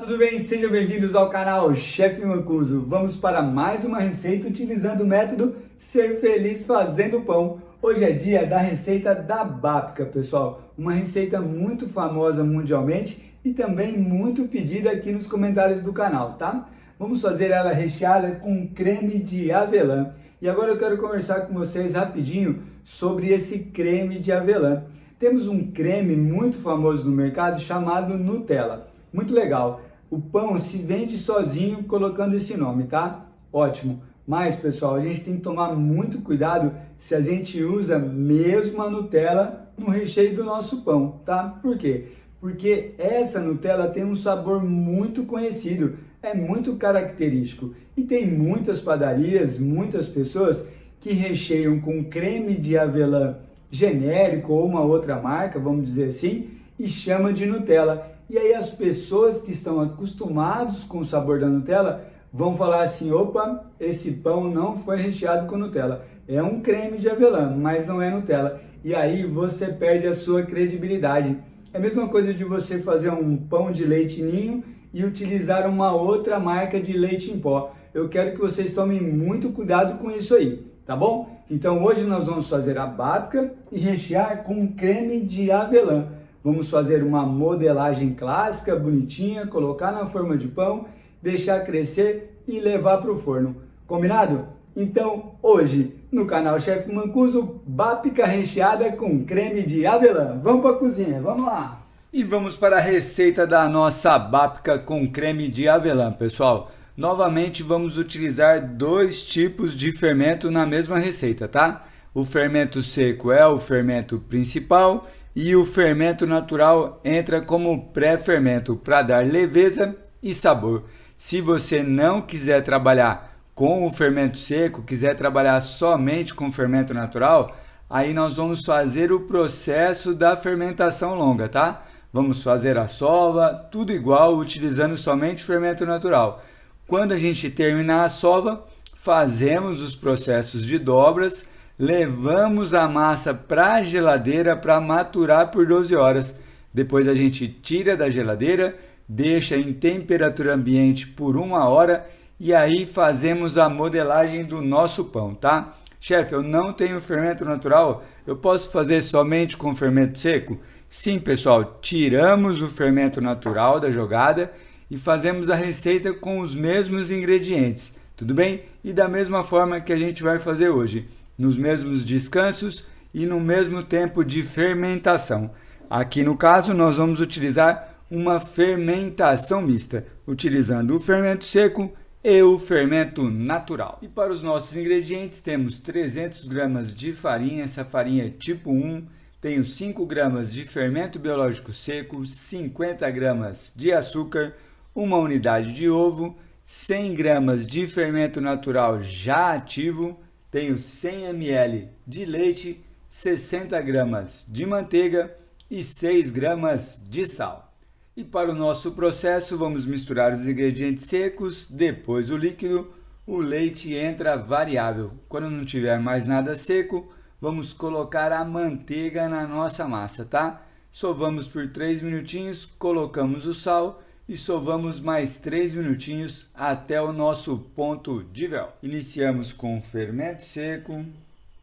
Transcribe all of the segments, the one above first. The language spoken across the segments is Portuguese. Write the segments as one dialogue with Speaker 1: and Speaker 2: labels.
Speaker 1: tudo bem? Sejam bem-vindos ao canal Chefe Mancuso. Vamos para mais uma receita utilizando o método Ser Feliz Fazendo Pão. Hoje é dia da receita da babka, pessoal. Uma receita muito famosa mundialmente e também muito pedida aqui nos comentários do canal, tá? Vamos fazer ela recheada com creme de avelã. E agora eu quero conversar com vocês rapidinho sobre esse creme de avelã. Temos um creme muito famoso no mercado chamado Nutella. Muito legal. O pão se vende sozinho colocando esse nome, tá? Ótimo. Mas, pessoal, a gente tem que tomar muito cuidado se a gente usa mesmo a Nutella no recheio do nosso pão, tá? Por quê? Porque essa Nutella tem um sabor muito conhecido, é muito característico. E tem muitas padarias, muitas pessoas que recheiam com creme de avelã genérico ou uma outra marca, vamos dizer assim, e chama de Nutella. E aí as pessoas que estão acostumados com o sabor da Nutella vão falar assim, opa, esse pão não foi recheado com Nutella, é um creme de avelã, mas não é Nutella. E aí você perde a sua credibilidade. É a mesma coisa de você fazer um pão de leite ninho e utilizar uma outra marca de leite em pó. Eu quero que vocês tomem muito cuidado com isso aí, tá bom? Então hoje nós vamos fazer a babka e rechear com creme de avelã. Vamos fazer uma modelagem clássica, bonitinha, colocar na forma de pão, deixar crescer e levar para o forno. Combinado? Então, hoje, no canal Chefe Mancuso, babka recheada com creme de avelã. Vamos para a cozinha, vamos lá! E vamos para a receita da nossa babka com creme de avelã, pessoal. Novamente, vamos utilizar dois tipos de fermento na mesma receita, tá? O fermento seco é o fermento principal e o fermento natural entra como pré-fermento para dar leveza e sabor. Se você não quiser trabalhar com o fermento seco, quiser trabalhar somente com o fermento natural, aí nós vamos fazer o processo da fermentação longa, tá? Vamos fazer a sova, tudo igual, utilizando somente fermento natural. Quando a gente terminar a sova, fazemos os processos de dobras, levamos a massa para a geladeira para maturar por 12 horas. Depois a gente tira da geladeira, deixa em temperatura ambiente por 1 hora e aí fazemos a modelagem do nosso pão, tá? Chefe, eu não tenho fermento natural, eu posso fazer somente com fermento seco? Sim, pessoal, tiramos o fermento natural da jogada e fazemos a receita com os mesmos ingredientes, tudo bem? E da mesma forma que a gente vai fazer hoje, nos mesmos descansos e no mesmo tempo de fermentação. Aqui no caso nós vamos utilizar uma fermentação mista, utilizando o fermento seco e o fermento natural. E para os nossos ingredientes temos 300 gramas de farinha, essa farinha é tipo 1, tenho 5 gramas de fermento biológico seco, 50 gramas de açúcar, 1 unidade de ovo, 100 gramas de fermento natural já ativo, tenho 100 ml de leite, 60 gramas de manteiga e 6 gramas de sal. E para o nosso processo, vamos misturar os ingredientes secos, depois o líquido, o leite entra variável. Quando não tiver mais nada seco, vamos colocar a manteiga na nossa massa, tá? Sovamos por 3 minutinhos, colocamos o sal e sovamos mais 3 minutinhos até o nosso ponto de véu. Iniciamos com o fermento seco,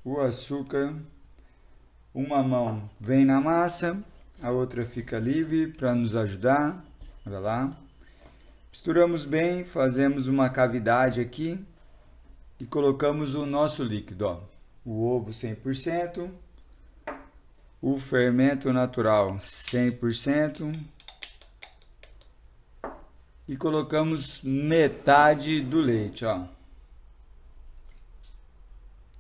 Speaker 1: o açúcar, uma mão vem na massa, a outra fica livre para nos ajudar, olha lá. Misturamos bem, fazemos uma cavidade aqui e colocamos o nosso líquido, ó. O ovo 100%, o fermento natural 100%, e colocamos metade do leite, ó.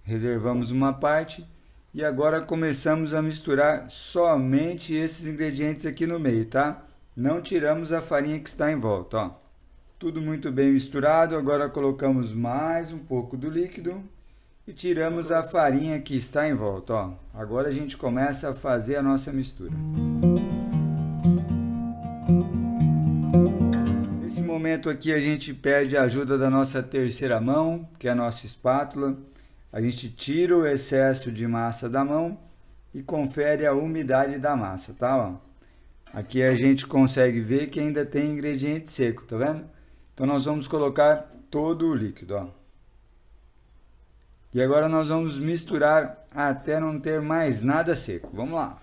Speaker 1: Reservamos uma parte e agora começamos a misturar somente esses ingredientes aqui no meio, tá? Não tiramos a farinha que está em volta, ó. Tudo muito bem misturado, agora colocamos mais um pouco do líquido e tiramos a farinha que está em volta, ó. Agora a gente começa a fazer a nossa mistura. Nesse momento aqui a gente pede a ajuda da nossa terceira mão, que é a nossa espátula. A gente tira o excesso de massa da mão e confere a umidade da massa, tá? Ó. Aqui a gente consegue ver que ainda tem ingrediente seco, tá vendo? Então nós vamos colocar todo o líquido, ó. E agora nós vamos misturar até não ter mais nada seco. Vamos lá.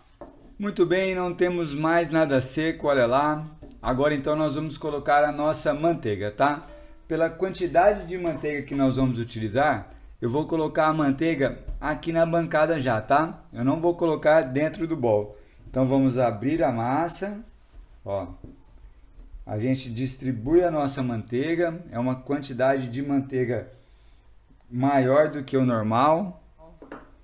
Speaker 1: Muito bem, não temos mais nada seco, olha lá. Agora então nós vamos colocar a nossa manteiga, tá? Pela quantidade de manteiga que nós vamos utilizar, eu vou colocar a manteiga aqui na bancada já, tá? Eu não vou colocar dentro do bol. Então vamos abrir a massa, ó. A gente distribui a nossa manteiga, é uma quantidade de manteiga maior do que o normal.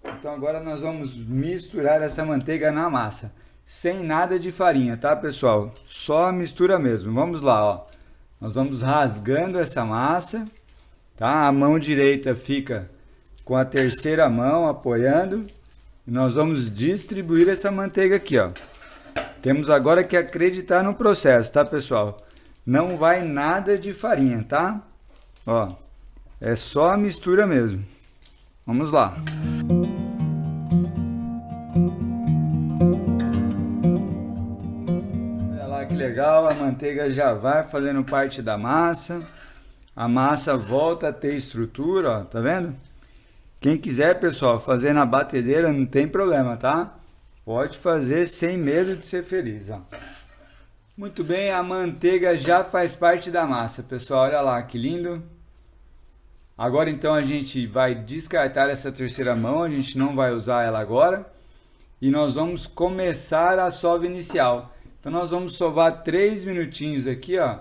Speaker 1: Então agora nós vamos misturar essa manteiga na massa, sem nada de farinha, tá, pessoal? Só mistura mesmo. Vamos lá, ó. Nós vamos rasgando essa massa, tá? A mão direita fica com a terceira mão apoiando. E nós vamos distribuir essa manteiga aqui, ó. Temos agora que acreditar no processo, tá, pessoal? Não vai nada de farinha, tá? Ó, é só a mistura mesmo. Vamos lá. Olha lá que legal, a manteiga já vai fazendo parte da massa. A massa volta a ter estrutura, ó, tá vendo? Quem quiser, pessoal, fazer na batedeira não tem problema, tá? Pode fazer sem medo de ser feliz, ó. Muito bem, a manteiga já faz parte da massa, pessoal. Olha lá, que lindo. Agora, então, a gente vai descartar essa terceira mão. A gente não vai usar ela agora. E nós vamos começar a sova inicial. Então, nós vamos sovar 3 minutinhos aqui, ó,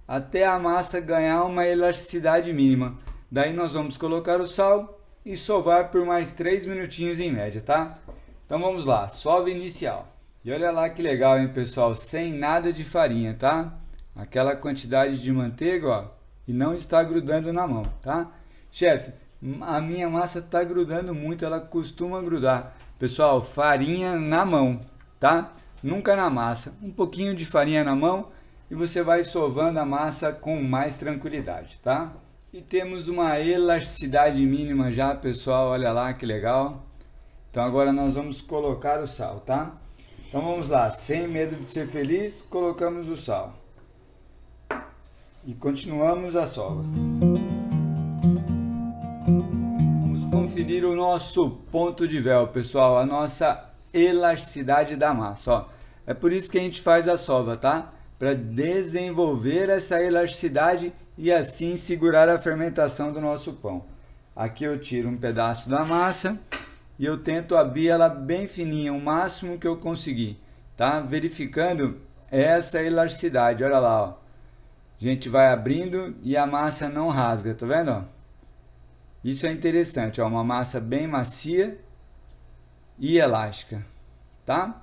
Speaker 1: até a massa ganhar uma elasticidade mínima. Daí, nós vamos colocar o sal e sovar por mais 3 minutinhos em média, tá? Então vamos lá, sova inicial. E olha lá que legal, hein, pessoal, sem nada de farinha, tá? Aquela quantidade de manteiga, ó, e não está grudando na mão, tá? Chefe, a minha massa tá grudando muito, ela costuma grudar. Pessoal, farinha na mão, tá? Nunca na massa. Um pouquinho de farinha na mão e você vai sovando a massa com mais tranquilidade, tá? E temos uma elasticidade mínima já, pessoal, olha lá que legal. Então agora nós vamos colocar o sal, tá? Então vamos lá, sem medo de ser feliz, colocamos o sal. E continuamos a sova. Vamos conferir o nosso ponto de véu, pessoal, a nossa elasticidade da massa, ó. É por isso que a gente faz a sova, tá? Para desenvolver essa elasticidade e assim segurar a fermentação do nosso pão. Aqui eu tiro um pedaço da massa e eu tento abrir ela bem fininha, o máximo que eu conseguir, tá? Verificando essa elasticidade, olha lá, ó. A gente vai abrindo e a massa não rasga, tá vendo, ó? Isso é interessante, ó, uma massa bem macia e elástica, tá?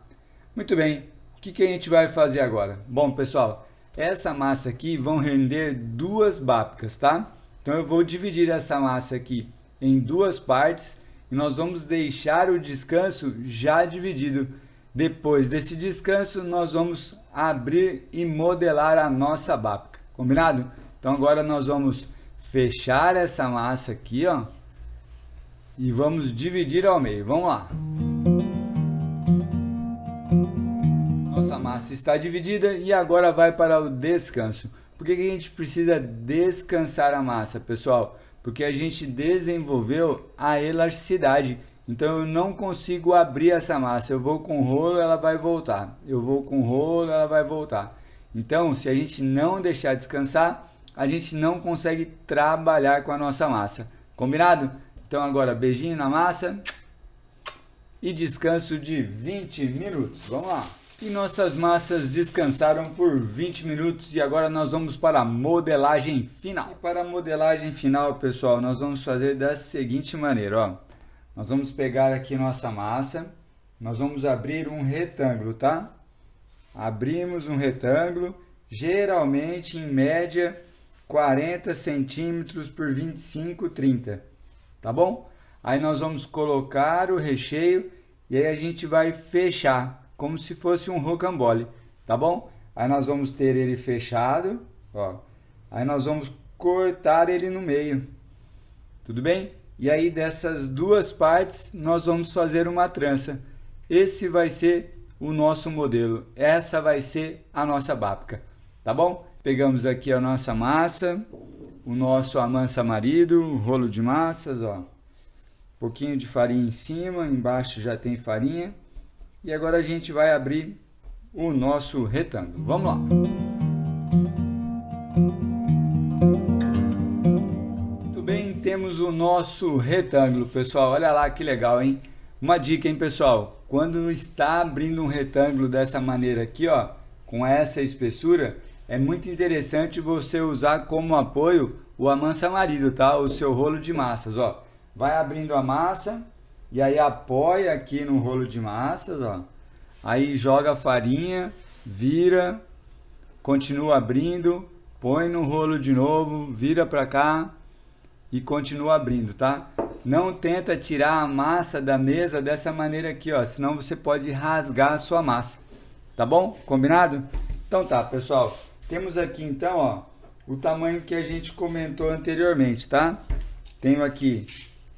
Speaker 1: Muito bem, o que a gente vai fazer agora? Bom, pessoal, essa massa aqui vão render 2 babkas, tá? Então eu vou dividir essa massa aqui em 2 partes e nós vamos deixar o descanso já dividido. Depois desse descanso, nós vamos abrir e modelar a nossa babka, combinado? Então agora nós vamos fechar essa massa aqui, ó, e vamos dividir ao meio. Vamos lá. Nossa massa está dividida e agora vai para o descanso. Por que a gente precisa descansar a massa, pessoal? Porque a gente desenvolveu a elasticidade. Então eu não consigo abrir essa massa. Eu vou com o rolo, ela vai voltar. Eu vou com o rolo, ela vai voltar. Então, se a gente não deixar descansar, a gente não consegue trabalhar com a nossa massa. Combinado? Então agora beijinho na massa e descanso de 20 minutos. Vamos lá. E nossas massas descansaram por 20 minutos e agora nós vamos para a modelagem final. E para a modelagem final, pessoal, nós vamos fazer da seguinte maneira, ó. Nós vamos pegar aqui nossa massa, nós vamos abrir um retângulo, tá? Abrimos um retângulo, geralmente em média 40 centímetros por 25, 30, tá bom? Aí nós vamos colocar o recheio e aí a gente vai fechar, como se fosse um rocambole, tá bom? Aí nós vamos ter ele fechado, ó. Aí nós vamos cortar ele no meio, tudo bem? E aí dessas 2 partes nós vamos fazer uma trança. Esse vai ser o nosso modelo. Essa vai ser a nossa babka, tá bom? Pegamos aqui a nossa massa, o nosso amansa-marido, o rolo de massas, ó. Um pouquinho de farinha em cima, embaixo já tem farinha. E agora a gente vai abrir o nosso retângulo. Vamos lá. Muito bem, temos o nosso retângulo, pessoal. Olha lá que legal, hein? Uma dica, hein, pessoal? Quando está abrindo um retângulo dessa maneira aqui, ó, com essa espessura, é muito interessante você usar como apoio o amansa-marido, tá? O seu rolo de massas, ó. Vai abrindo a massa e aí apoia aqui no rolo de massas, ó. Aí joga a farinha, vira, continua abrindo, põe no rolo de novo, vira para cá e continua abrindo, tá? Não tenta tirar a massa da mesa dessa maneira aqui, ó, senão você pode rasgar a sua massa, tá bom? Combinado? Então tá, pessoal, temos aqui então, ó, o tamanho que a gente comentou anteriormente, tá? Tenho aqui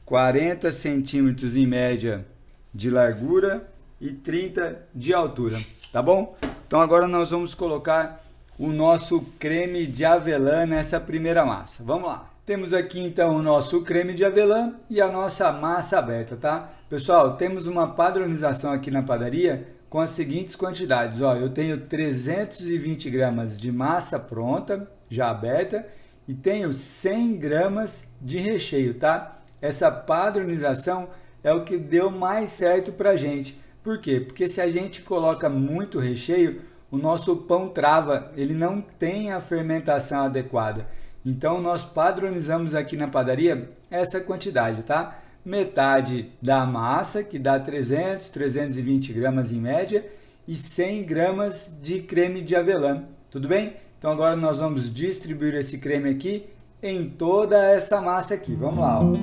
Speaker 1: 40 centímetros em média de largura e 30 de altura, tá bom? Então agora nós vamos colocar o nosso creme de avelã nessa primeira massa. Vamos lá. Temos aqui então o nosso creme de avelã e a nossa massa aberta, tá? Pessoal, temos uma padronização aqui na padaria com as seguintes quantidades, ó. Eu tenho 320 gramas de massa pronta, já aberta, e tenho 100 gramas de recheio, tá? Essa padronização é o que deu mais certo pra gente. Por quê? Porque se a gente coloca muito recheio, o nosso pão trava, ele não tem a fermentação adequada. Então nós padronizamos aqui na padaria essa quantidade, tá? Metade da massa, que dá 320 gramas em média, e 100 gramas de creme de avelã, tudo bem? Então agora nós vamos distribuir esse creme aqui em toda essa massa aqui. Vamos lá, ó.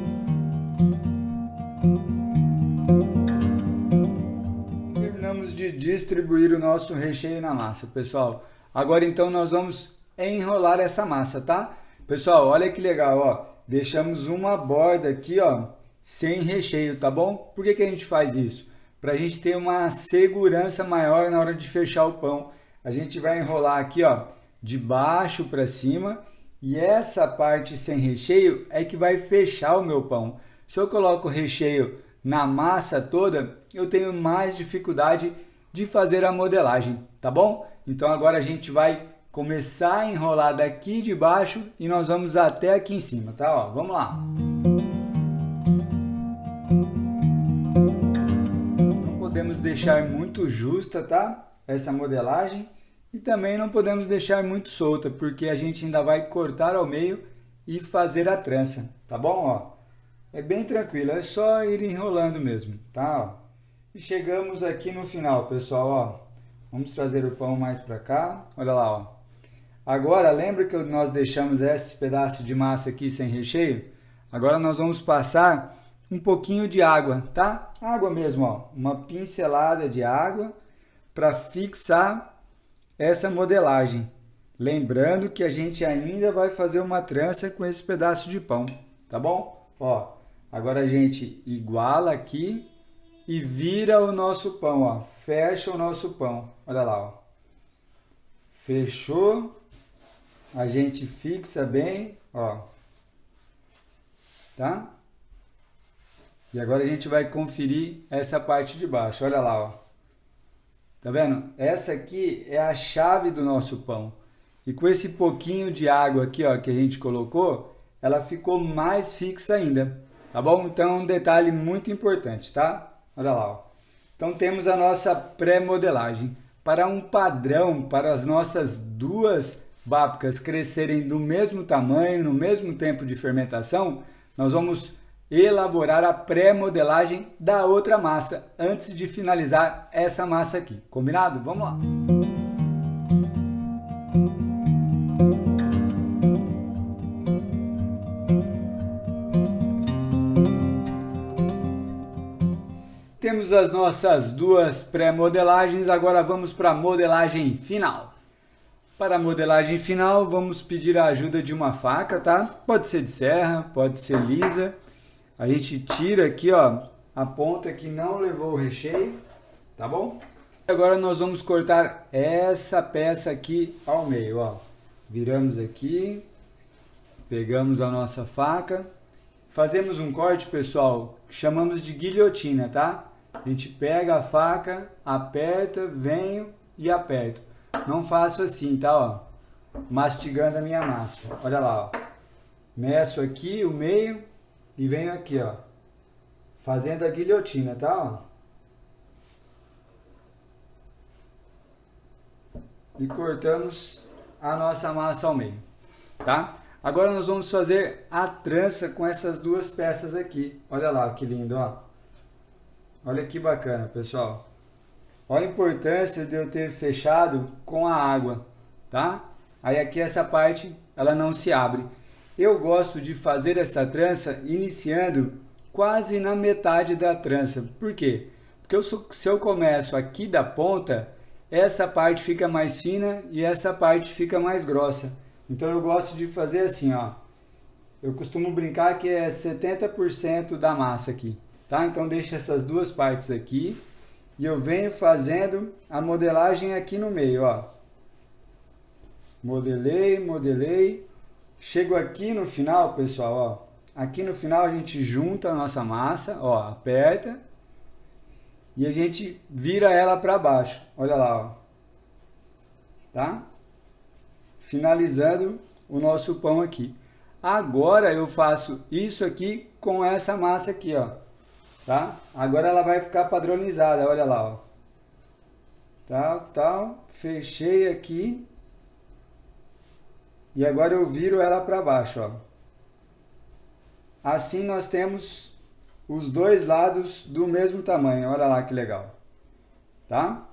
Speaker 1: Terminamos de distribuir o nosso recheio na massa, pessoal. Agora então nós vamos enrolar essa massa, tá? Pessoal, olha que legal, ó. Deixamos uma borda aqui, ó, sem recheio, tá bom? Por que a gente faz isso? Para a gente ter uma segurança maior na hora de fechar o pão. A gente vai enrolar aqui, ó, de baixo para cima, e essa parte sem recheio é que vai fechar o meu pão. Se eu coloco recheio na massa toda, eu tenho mais dificuldade de fazer a modelagem, tá bom? Então agora a gente vai começar a enrolar daqui de baixo e nós vamos até aqui em cima, tá? Ó, vamos lá. Não podemos deixar muito justa, tá? Essa modelagem. E também não podemos deixar muito solta, porque a gente ainda vai cortar ao meio e fazer a trança, tá bom? Ó, é bem tranquilo, é só ir enrolando mesmo, tá? Ó. E chegamos aqui no final, pessoal, ó. Vamos trazer o pão mais para cá, olha lá, ó. Agora, lembra que nós deixamos esse pedaço de massa aqui sem recheio? Agora nós vamos passar um pouquinho de água, tá? Água mesmo, ó. Uma pincelada de água para fixar essa modelagem. Lembrando que a gente ainda vai fazer uma trança com esse pedaço de pão, tá bom? Ó, agora a gente iguala aqui e vira o nosso pão, ó. Fecha o nosso pão. Olha lá, ó. Fechou. A gente fixa bem, ó. Tá? E agora a gente vai conferir essa parte de baixo. Olha lá, ó. Tá vendo? Essa aqui é a chave do nosso pão. E com esse pouquinho de água aqui, ó, que a gente colocou, ela ficou mais fixa ainda. Tá bom? Então, um detalhe muito importante, tá? Olha lá, ó. Então, temos a nossa pré-modelagem. Para um padrão, para as nossas duas babkas crescerem do mesmo tamanho, no mesmo tempo de fermentação, nós vamos elaborar a pré-modelagem da outra massa antes de finalizar essa massa aqui. Combinado? Vamos lá! Temos as nossas duas pré-modelagens, agora vamos para a modelagem final. Para a modelagem final, vamos pedir a ajuda de uma faca, tá? Pode ser de serra, pode ser lisa. A gente tira aqui, ó, a ponta que não levou o recheio, tá bom? Agora nós vamos cortar essa peça aqui ao meio, ó. Viramos aqui, pegamos a nossa faca, fazemos um corte, pessoal, que chamamos de guilhotina, tá? A gente pega a faca, aperta, venho e aperto. Não faço assim, tá, ó? Mastigando a minha massa. Olha lá, ó. Meço aqui o meio e venho aqui, ó. Fazendo a guilhotina, tá, ó? E cortamos a nossa massa ao meio, tá? Agora nós vamos fazer a trança com essas duas peças aqui. Olha lá que lindo, ó. Olha que bacana, pessoal. Olha a importância de eu ter fechado com a água, tá? Aí aqui essa parte, ela não se abre. Eu gosto de fazer essa trança iniciando quase na metade da trança. Por quê? Porque se eu começo aqui da ponta, essa parte fica mais fina e essa parte fica mais grossa. Então eu gosto de fazer assim, ó. Eu costumo brincar que é 70% da massa aqui, tá? Então deixa essas duas partes aqui e eu venho fazendo a modelagem aqui no meio, ó. Modelei, modelei. Chego aqui no final, pessoal, ó. Aqui no final a gente junta a nossa massa, ó, aperta. E a gente vira ela para baixo. Olha lá, ó. Tá? Finalizando o nosso pão aqui. Agora eu faço isso aqui com essa massa aqui, ó. Tá? Agora ela vai ficar padronizada, olha lá, ó. Tal, tal. Fechei aqui. E agora eu viro ela para baixo, ó. Assim nós temos os dois lados do mesmo tamanho. Olha lá que legal. Tá?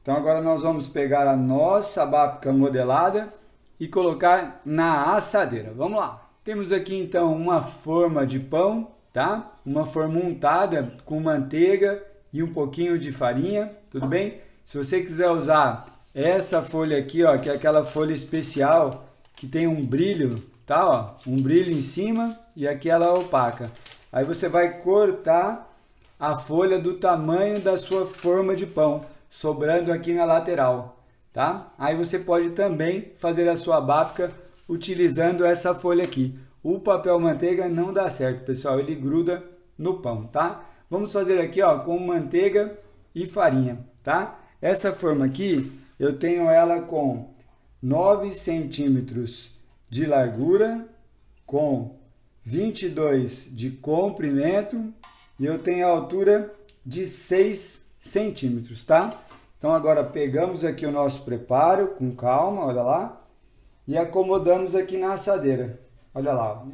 Speaker 1: Então agora nós vamos pegar a nossa babka modelada e colocar na assadeira. Vamos lá. Temos aqui então uma forma de pão, tá? Uma forma untada com manteiga e um pouquinho de farinha, tudo bem? Se você quiser usar essa folha aqui, ó, que é aquela folha especial que tem um brilho, tá? Ó, um brilho em cima e aqui ela é opaca. Aí você vai cortar a folha do tamanho da sua forma de pão, sobrando aqui na lateral, tá? Aí você pode também fazer a sua babka utilizando essa folha aqui. O papel manteiga não dá certo, pessoal, ele gruda no pão, tá? Vamos fazer aqui, ó, com manteiga e farinha, tá? Essa forma aqui, eu tenho ela com 9 centímetros de largura, com 22 de comprimento e eu tenho a altura de 6 centímetros, tá? Então agora pegamos aqui o nosso preparo com calma, olha lá, e acomodamos aqui na assadeira. Olha lá, ó.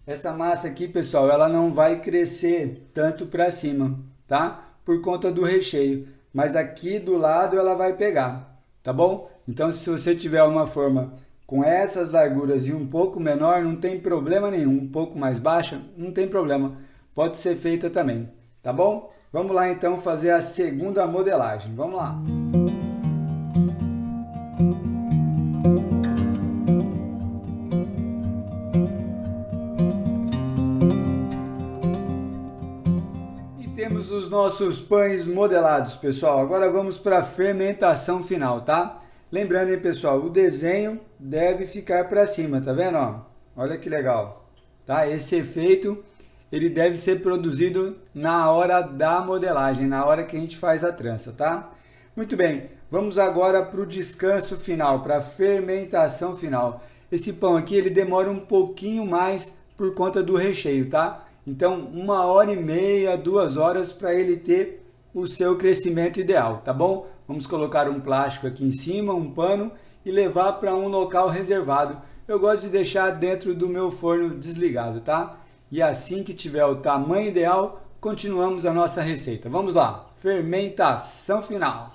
Speaker 1: Essa massa aqui, pessoal, ela não vai crescer tanto para cima, tá? Por conta do recheio, mas aqui do lado ela vai pegar, tá bom? Então se você tiver uma forma com essas larguras e um pouco menor, não tem problema nenhum. Um pouco mais baixa, não tem problema. Pode ser feita também, tá bom? Vamos lá então fazer a segunda modelagem. Vamos lá. E temos os nossos pães modelados, pessoal. Agora vamos para a fermentação final, tá? Lembrando, hein, pessoal, o desenho deve ficar para cima, tá vendo? Ó? Olha que legal, tá? Esse efeito, ele deve ser produzido na hora da modelagem, na hora que a gente faz a trança, tá? Muito bem, vamos agora para o descanso final, para a fermentação final. Esse pão aqui, ele demora um pouquinho mais por conta do recheio, tá? Então, 1h30, 2 horas para ele ter o seu crescimento ideal, tá bom? Vamos colocar um plástico aqui em cima, um pano e levar para um local reservado. Eu gosto de deixar dentro do meu forno desligado, tá? E assim que tiver o tamanho ideal, continuamos a nossa receita. Vamos lá, fermentação final.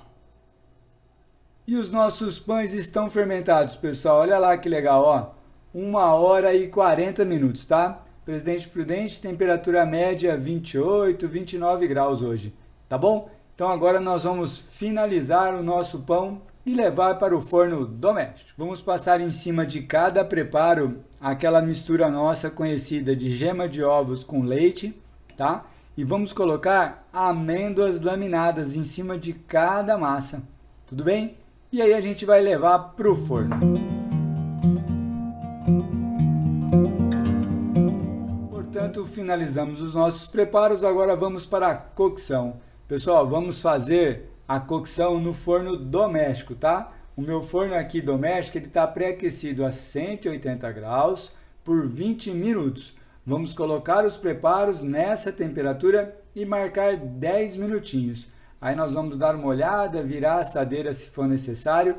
Speaker 1: E os nossos pães estão fermentados, pessoal. Olha lá que legal, ó. 1h40, tá? Presidente Prudente, temperatura média 28, 29 graus hoje, tá bom? Então agora nós vamos finalizar o nosso pão e levar para o forno doméstico. Vamos passar em cima de cada preparo aquela mistura nossa conhecida de gema de ovos com leite, tá? e vamos colocar amêndoas laminadas em cima de cada massa, tudo bem? E aí a gente vai levar para o forno. Portanto, finalizamos os nossos preparos, agora vamos para a cocção. Pessoal, vamos fazer a cocção no forno doméstico, tá? O meu forno aqui doméstico, ele está pré-aquecido a 180 graus por 20 minutos. Vamos colocar os preparos nessa temperatura e marcar 10 minutinhos. Aí nós vamos dar uma olhada, virar a assadeira se for necessário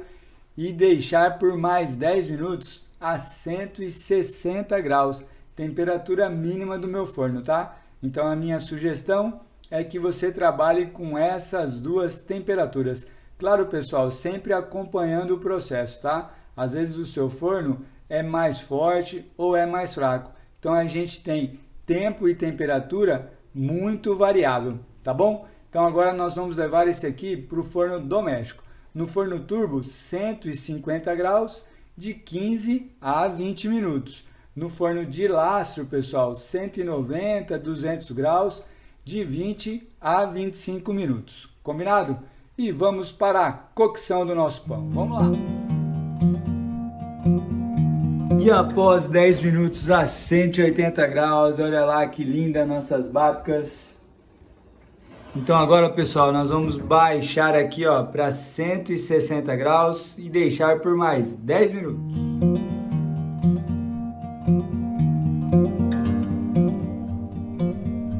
Speaker 1: e deixar por mais 10 minutos a 160 graus, temperatura mínima do meu forno, tá? Então a minha sugestão é que você trabalhe com essas duas temperaturas. Claro, pessoal, sempre acompanhando o processo, tá? Às vezes o seu forno é mais forte ou é mais fraco. Então a gente tem tempo e temperatura muito variável, tá bom? Então agora nós vamos levar esse aqui para o forno doméstico. No forno turbo, 150 graus, de 15 a 20 minutos. No forno de lastro, pessoal, 190, 200 graus, de 20 a 25 minutos. Combinado? E vamos para a cocção do nosso pão. Vamos lá! E após 10 minutos a 180 graus, olha lá que linda nossas babkas. Então agora, pessoal, nós vamos baixar aqui, ó, para 160 graus e deixar por mais 10 minutos.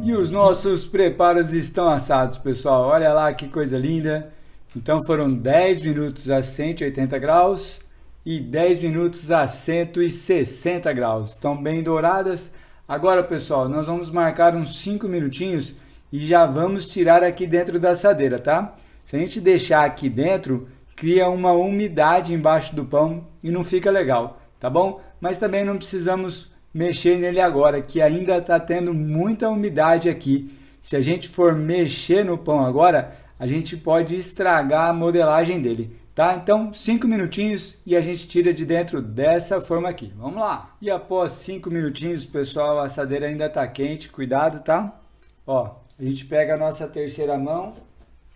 Speaker 1: E os nossos preparos estão assados, pessoal. Olha lá que coisa linda. Então foram 10 minutos a 180 graus e 10 minutos a 160 graus. Estão bem douradas. Agora, pessoal, nós vamos marcar uns 5 minutinhos e já vamos tirar aqui dentro da assadeira, tá? Se a gente deixar aqui dentro, cria uma umidade embaixo do pão e não fica legal, tá bom? Mas também não precisamos mexer nele agora, que ainda está tendo muita umidade aqui. Se a gente for mexer no pão agora, a gente pode estragar a modelagem dele, tá? Então, 5 minutinhos e a gente tira de dentro dessa forma aqui. Vamos lá! E após 5 minutinhos, pessoal, a assadeira ainda está quente, cuidado, tá? Ó, a gente pega a nossa terceira mão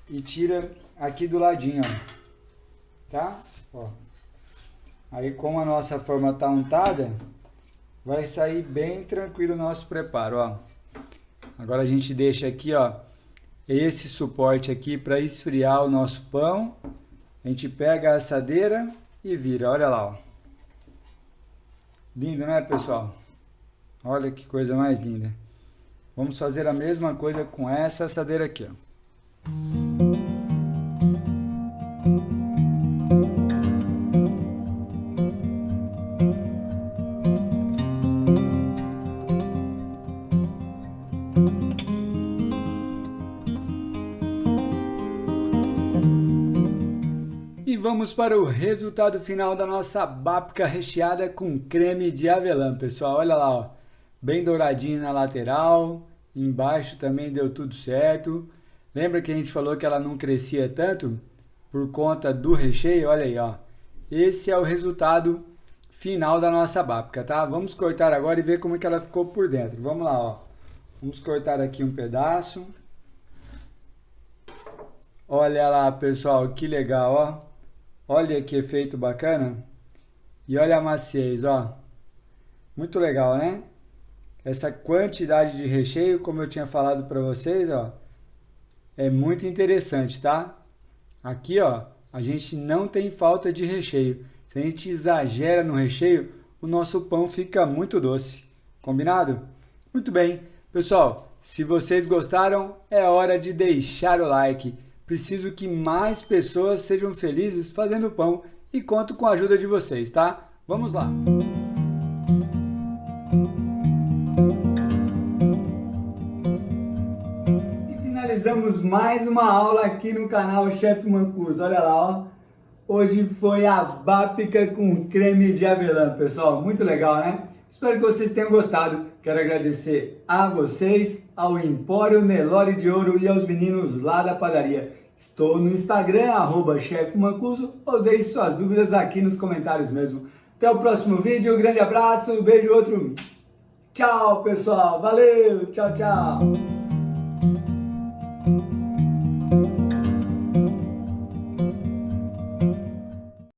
Speaker 1: e tira aqui do ladinho, ó, tá? Ó. Aí, como a nossa forma está untada, vai sair bem tranquilo o nosso preparo, ó. Agora a gente deixa aqui, ó, esse suporte aqui para esfriar o nosso pão. A gente pega a assadeira e vira, olha lá, ó. Lindo, né, pessoal? Olha que coisa mais linda. Vamos fazer a mesma coisa com essa assadeira aqui, ó. E vamos para o resultado final da nossa babka recheada com creme de avelã, pessoal. Olha lá, ó, bem douradinho na lateral, embaixo também deu tudo certo. Lembra que a gente falou que ela não crescia tanto por conta do recheio? Olha aí, ó. Esse é o resultado final da nossa babka, tá? Vamos cortar agora e ver como é que ela ficou por dentro. Vamos lá, ó. Vamos cortar aqui um pedaço. Olha lá, pessoal, que legal, ó. Olha que efeito bacana. E olha a maciez, ó. Muito legal, né? Essa quantidade de recheio, como eu tinha falado para vocês, ó, é muito interessante, tá? Aqui, ó, a gente não tem falta de recheio. Se a gente exagera no recheio, o nosso pão fica muito doce. Combinado? Muito bem. Pessoal, se vocês gostaram, é hora de deixar o like. Preciso que mais pessoas sejam felizes fazendo pão e conto com a ajuda de vocês, tá? Vamos lá! E finalizamos mais uma aula aqui no canal Chef Mancuso. Olha lá, ó. Hoje foi a babka com creme de avelã, pessoal. Muito legal, né? Espero que vocês tenham gostado. Quero agradecer a vocês, ao Empório Nelore de Ouro e aos meninos lá da padaria. Estou no Instagram, @chefmancuso, ou deixe suas dúvidas aqui nos comentários mesmo. Até o próximo vídeo, um grande abraço, beijo, outro. Tchau, pessoal. Valeu, tchau, tchau.